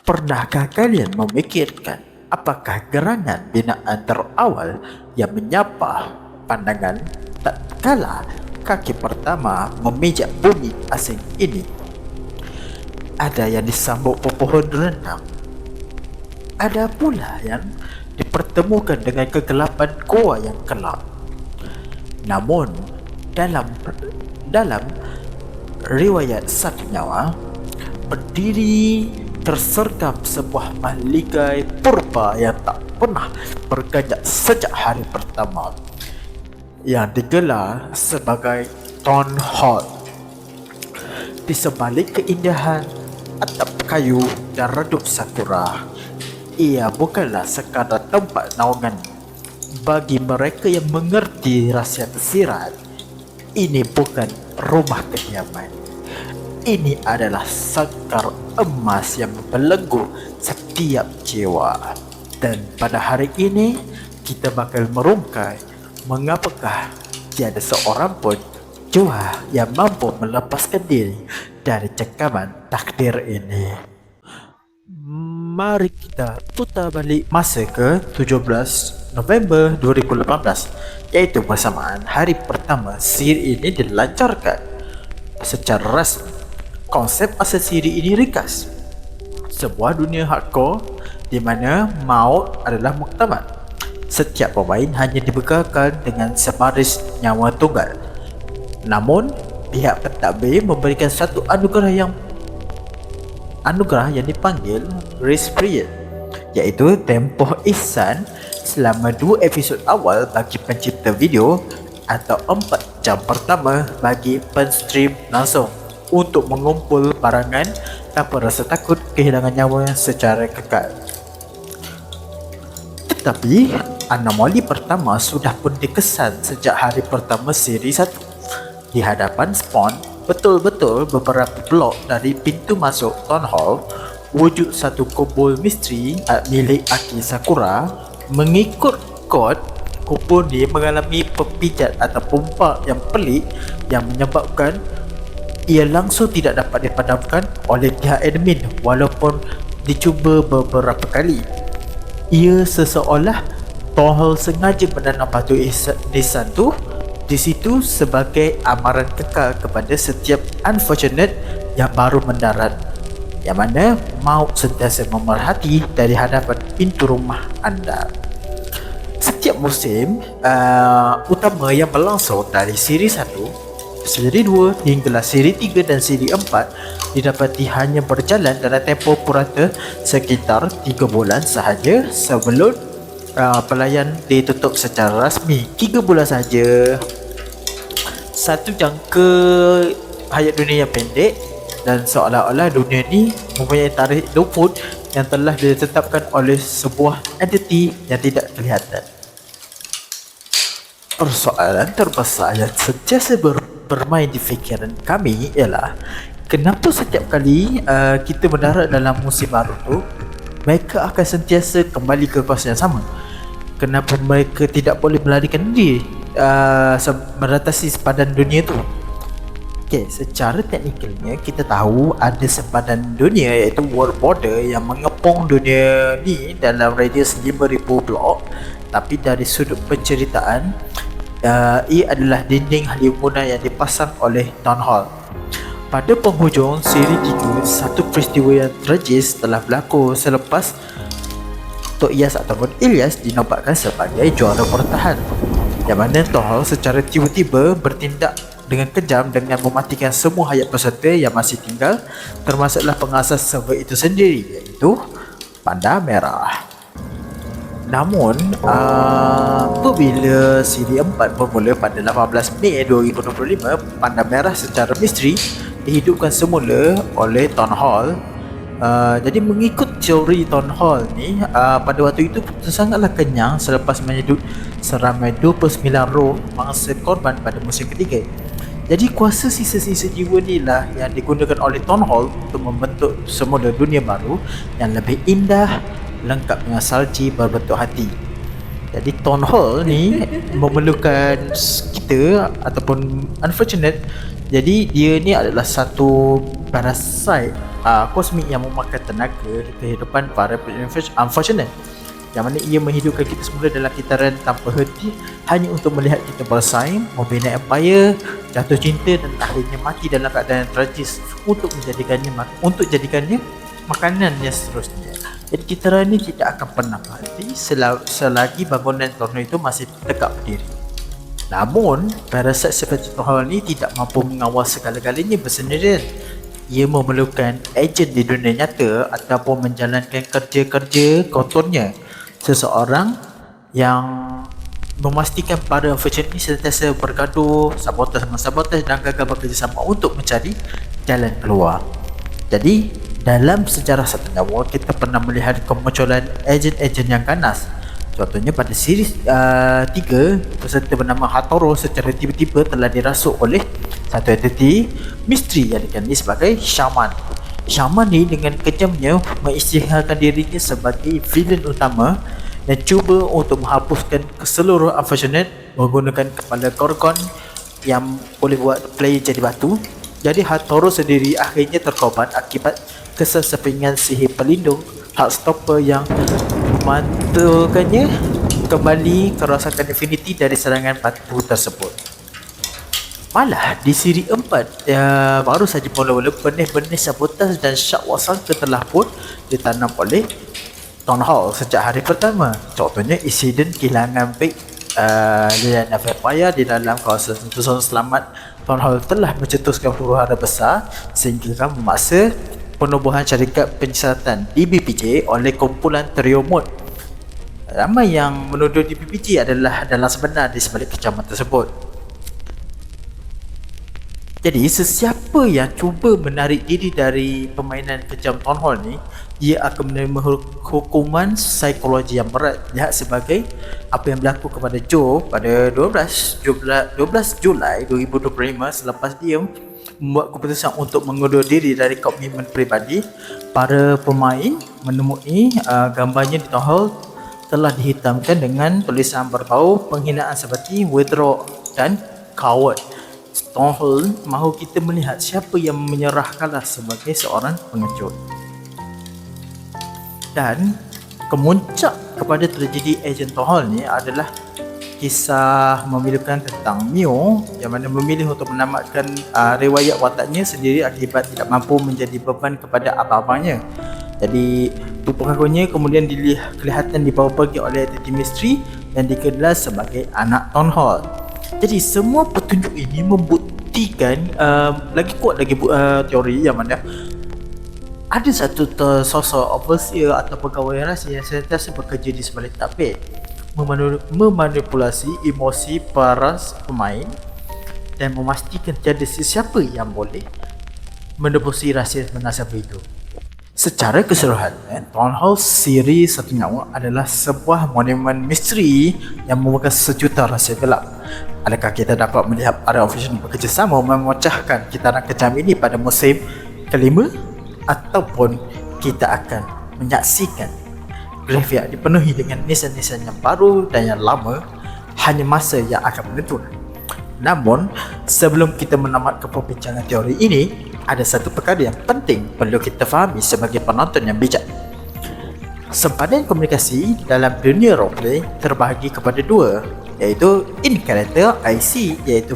Pernahkah kalian memikirkan apakah gerangan binaan terawal yang menyapa pandangan tak kala kaki pertama memijak bumi asing ini? Ada yang disambut pepohon rendang, ada pula yang dipertemukan dengan kegelapan gua yang gelap. Namun dalam dalam riwayat satu nyawa, berdiri tersergap sebuah mahligai purba yang tak pernah berganjak sejak hari pertama, yang digelar sebagai Town Hall. Di sebalik keindahan atap kayu dan redup sakura, ia bukanlah sekadar tempat naungan. Bagi mereka yang mengerti rahsia tersirat, ini bukan rumah kediaman. Ini adalah sangkar emas yang membelenggu setiap jiwa. Dan pada hari ini, kita bakal merungkai mengapakah tiada seorang pun jua yang mampu melepaskan diri dari cengkaman takdir ini. Mari kita putar balik masa ke 17 November 2018, iaitu bersamaan hari pertama siri ini dilancarkan secara rasmi. Konsep asal siri ini ringkas: sebuah dunia hardcore di mana maut adalah muktamad. Setiap pemain hanya dibekalkan dengan sebaris nyawa tunggal. Namun, pihak pentadbir memberikan satu anugerah yang dipanggil Grace Period, iaitu tempoh ihsan selama 2 episod awal bagi pencipta video atau 4 jam pertama bagi penstream langsung untuk mengumpul barangan tanpa rasa takut kehilangan nyawa secara kekal. Tetapi anomali pertama sudah pun dikesan sejak hari pertama siri 1. Di hadapan Spawn, betul-betul beberapa blok dari pintu masuk Town Hall, wujud satu kubur misteri milik Aki Sakura. Mengikut kod, kubur ni mengalami pepijat atau pompa yang pelik yang menyebabkan ia langsung tidak dapat dipadamkan oleh pihak admin walaupun dicuba beberapa kali. Ia seseolah Town Hall sengaja menanam batu nisan tu di situ sebagai amaran kekal kepada setiap unfortunate yang baru mendarat, yang mana maut sentiasa memerhati dari hadapan pintu rumah anda. Setiap musim utama yang berlangsung dari siri 1, siri 2 hinggalah siri 3 dan siri 4 didapati hanya berjalan dalam tempoh purata sekitar 3 bulan sahaja sebelum pelayan ditutup secara rasmi. 3 bulan sahaja. Satu jangka hayat dunia yang pendek, dan seolah-olah dunia ni mempunyai tarikh luput yang telah ditetapkan oleh sebuah entiti yang tidak kelihatan. Persoalan terbesar yang sentiasa bermain di fikiran kami ialah kenapa setiap kali kita mendarat dalam musim baru tu, mereka akan sentiasa kembali ke kawasan yang sama. Kenapa mereka tidak boleh melarikan diri meratasi sepadan dunia tu? Okay, secara teknikalnya kita tahu ada sepadan dunia iaitu world border yang mengepung dunia ni dalam radius 5,000 blok. Tapi dari sudut penceritaan, ia adalah dinding halimunan yang dipasang oleh Town Hall. Pada penghujung siri 3, satu peristiwa yang tragis telah berlaku selepas Tok Iyas ataupun Ilyas dinobatkan sebagai juara bertahan, yang mana Town Hall secara tiba-tiba bertindak dengan kejam dengan mematikan semua hayat peserta yang masih tinggal, termasuklah pengasas server itu sendiri, iaitu Panda Merah. Namun apabila siri 4 bermula pada 18 Mei 2025, Panda Merah secara misteri dihidupkan semula oleh Town Hall. Jadi mengikut teori Town Hall ni, pada waktu itu sangatlah kenyang selepas menyedut seramai 29 roh mangsa korban pada musim ketiga. Jadi kuasa sisa-sisa jiwa ni lah yang digunakan oleh Town Hall untuk membentuk semula dunia baru yang lebih indah, lengkap dengan salji berbentuk hati. Jadi Town Hall ni memerlukan kita ataupun unfortunate Jadi dia ni adalah satu parasite kosmik yang memakan tenaga kehidupan para unfortunate, yang mana ia menghidupkan kita semula dalam kitaran tanpa henti hanya untuk melihat kita bersaing, membina empire, jatuh cinta dan akhirnya mati dalam keadaan tragis untuk jadikannya makanannya seterusnya. Jadi kitaran ini tidak akan pernah berhenti selagi bangunan torno itu masih tegak berdiri. Namun, parasite seperti Torhal ini tidak mampu mengawal segala-galanya bersendirian. Ia memerlukan ejen di dunia nyata ataupun menjalankan kerja-kerja kontornya. Seseorang yang memastikan para unfortunate ini sentiasa bergaduh, sabotaj dan gagal bekerjasama untuk mencari jalan keluar. Jadi, dalam sejarah satu nyawa, kita pernah melihat kemunculan ejen-ejen yang ganas. Contohnya pada siri 3, peserta bernama Hatoro secara tiba-tiba telah dirasuk oleh satu entiti misteri yang dikenali sebagai Shaman. Shaman ni dengan kejamnya mengisytiharkan dirinya sebagai villain utama dan cuba untuk menghapuskan keseluruh unfortunate menggunakan kepala Gorgon yang boleh buat player jadi batu. Jadi Hatoro sendiri akhirnya terkorban akibat kesesepingan sihir pelindung Heartstopper yang memantulkannya kembali kerosakan Infinity dari serangan batu tersebut. Malah di siri 4 baru saja mula-mula benih-benih sabotaj dan syak wasangka telah pun ditanam oleh Town Hall sejak hari pertama. Contohnya insiden kehilangan beg Liliana Vampire di dalam kawasan zon selamat. Town Hall telah mencetuskan huru-hara besar sehingga memaksa penubuhan syarikat penyiasatan DBPJ oleh kumpulan trio mod. Ramai yang menuduh DBPJ adalah dalang sebenar di sebalik kecaman tersebut. Jadi sesiapa yang cuba menarik diri dari permainan kejam Town Hall ni, ia akan menerima hukuman psikologi yang berat. Lihat sebagai apa yang berlaku kepada Joe pada 12 Julai 2025 selepas dia membuat keputusan untuk mengundur diri dari komitmen peribadi. Para pemain menemui gambarnya di Town Hall telah dihitamkan dengan tulisan berbau penghinaan seperti withdraw dan coward. Town Hall mahu kita melihat siapa yang menyerah kalah sebagai seorang pengecut. Dan kemuncak kepada tragedi ejen Town Hall ni adalah kisah memilukan tentang Mio yang mana memilih untuk menamatkan riwayat wataknya sendiri akibat tidak mampu menjadi beban kepada abang-abangnya. Jadi tubuh kakunya kemudian kelihatan dibawa pergi oleh entiti misteri dan dikenal sebagai anak Town Hall. Jadi semua petunjuk ini membuktikan lagi kuat lagi teori yang mana ada satu sosok overseer atau pegawai rahsia yang sentiasa bekerja di sebalik tapet, memanipulasi emosi para pemain dan memastikan tiada sesiapa yang boleh menebusi rahsia menasabah itu. Secara keseluruhan, Town Hall siri Satu Nyawa adalah sebuah monumen misteri yang memegang sejuta rahsia gelap. Adakah kita dapat melihat para ofisial bekerjasama memecahkan kitaran kejam ini pada musim kelima, ataupun kita akan menyaksikan graveyard dipenuhi dengan nisan-nisan yang baru dan yang lama? Hanya masa yang akan menentukan. Namun, sebelum kita menamatkan perbincangan teori ini, ada satu perkara yang penting perlu kita fahami sebagai penonton yang bijak. Sempadan komunikasi dalam dunia roleplay terbahagi kepada dua, iaitu in character IC, iaitu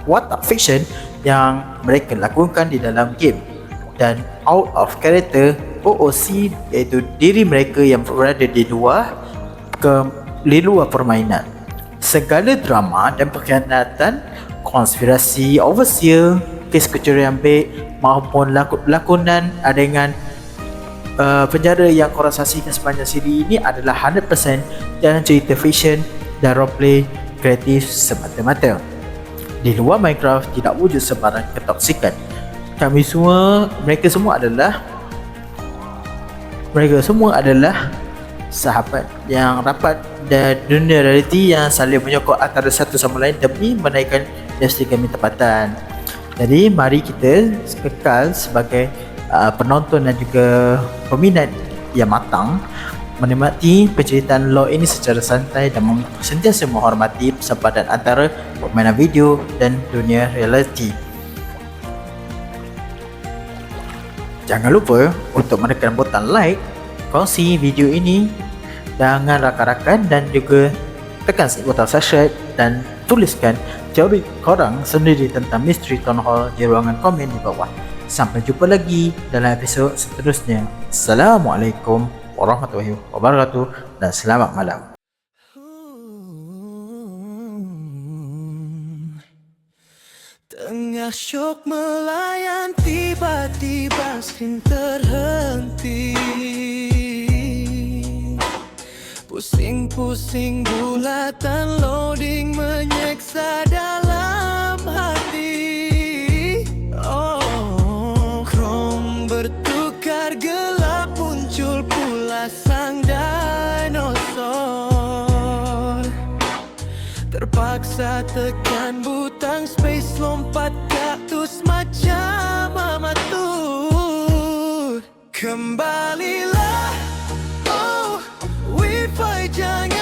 watak fiction yang mereka lakukan di dalam game, dan out of character OOC, iaitu diri mereka yang berada di luar permainan. Segala drama dan pengkhianatan, konspirasi overseer, kes kecurian beg maupun lakonan dengan penjara yang korang saksikan sepanjang siri ini adalah 100% dalam cerita fiction dan roleplay kreatif semata-mata. Di luar Minecraft tidak wujud sebarang ketoksikan. Mereka semua adalah sahabat yang rapat dan dunia realiti yang saling menyokong antara satu sama lain demi menaikkan industri gaming tempatan. Jadi mari kita kekal sebagai penonton dan juga peminat yang matang menikmati penceritaan lore ini secara santai dan sentiasa menghormati persempadan antara permainan video dan dunia realiti. Jangan lupa untuk menekan butang like, kongsi video ini dengan rakan-rakan dan juga tekan butang subscribe dan tuliskan teori korang sendiri tentang misteri Town Hall di ruangan komen di bawah. Sampai jumpa lagi dalam episod seterusnya. Assalamualaikum warahmatullahi wabarakatuh dan selamat malam. Tengah syok melayan, tiba-tiba skrin terhenti. Pusing-pusing bulatan loading menyeksa dalam hati. Oh, Chrome bertukar gelap, muncul pula sang dinosaur. Terpaksa tekan butang space, lompat kaktus macam amatur. Kembalilah, oh, Wi-Fi jangan